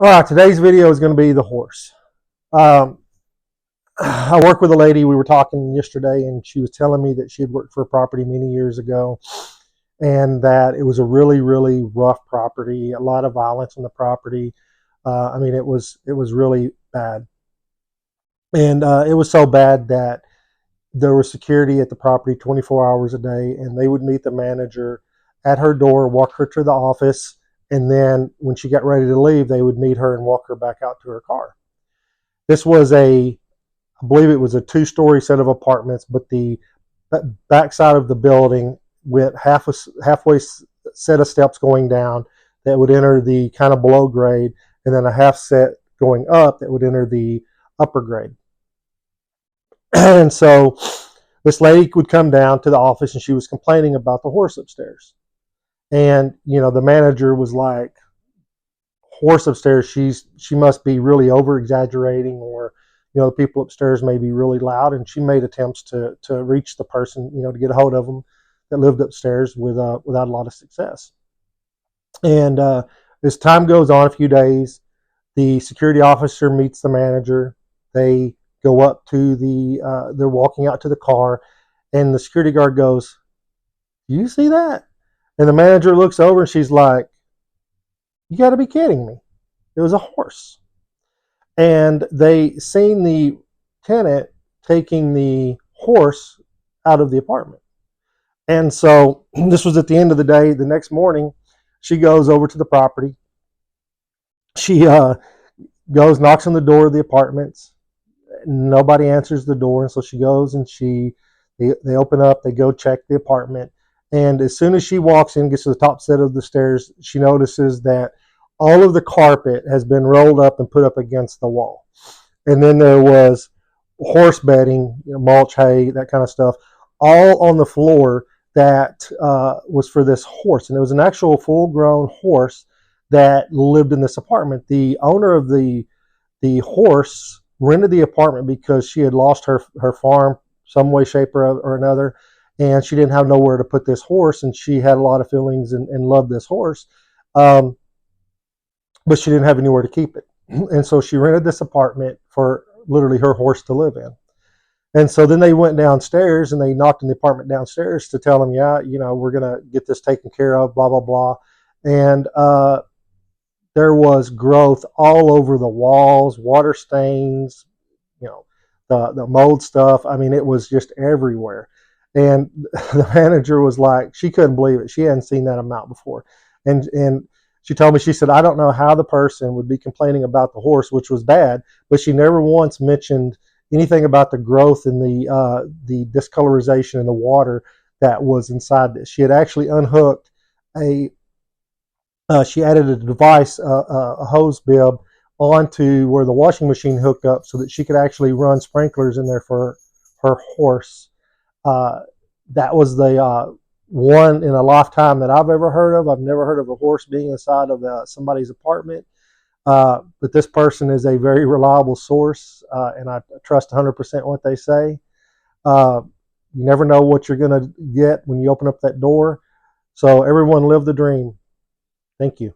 All right, today's video is going to be the horse. Um, I work with a lady. We were talking yesterday, and she was telling me that she had worked for a property many years ago, and that it was a really, really rough property. A lot of violence on the property. I mean, it was really bad, and it was so bad that there was security at the property 24 hours a day, and they would meet the manager at her door, walk her to the office, and then when she got ready to leave, they would meet her and walk her back out to her car. This was I believe it was a two-story set of apartments, but the backside of the building went halfway set of steps going down that would enter the kind of below grade, and then a half set going up that would enter the upper grade. And so this lady would come down to the office, and she was complaining about the horse upstairs. And the manager was like, horse upstairs, she must be really over exaggerating, or the people upstairs may be really loud. And she made attempts to reach the person, to get a hold of them that lived upstairs without a lot of success. And as time goes on, a few days, the security officer meets the manager. They go up to they're walking out to the car, and the security guard goes, "Do you see that?" And the manager looks over, and she's like, "You got to be kidding me. It was a horse." And they seen the tenant taking the horse out of the apartment. And so this was at the end of the day. The next morning, she goes over to the property. She goes, knocks on the door of the apartments. Nobody answers the door, and so she goes and they open up. They go check the apartment, and as soon as she walks in, gets to the top set of the stairs, she notices that all of the carpet has been rolled up and put up against the wall. And then there was horse bedding, mulch, hay, that kind of stuff, all on the floor that was for this horse. And it was an actual full-grown horse that lived in this apartment. The owner of the horse rented the apartment because she had lost her farm some way, shape, or another, and she didn't have nowhere to put this horse, and she had a lot of feelings and loved this horse, um, but she didn't have anywhere to keep it. And so she rented this apartment for literally her horse to live in. And so then they went downstairs and they knocked on the apartment downstairs to tell them, yeah, we're going to get this taken care of, blah, blah, blah. And there was growth all over the walls, water stains, you know, the mold stuff. I mean, it was just everywhere. And the manager was like, she couldn't believe it. She hadn't seen that amount before. And she told me, she said, I don't know how the person would be complaining about the horse, which was bad, but she never once mentioned anything about the growth and the discolorization in the water that was inside this. She had actually unhooked a she added a device, a hose bib, onto where the washing machine hooked up so that she could actually run sprinklers in there for her horse. Uh, that was the one in a lifetime that I've ever heard of. I've never heard of a horse being inside of somebody's apartment. But this person is a very reliable source, and I trust 100% what they say. Uh, you never know what you're going to get when you open up that door. So everyone live the dream. Thank you.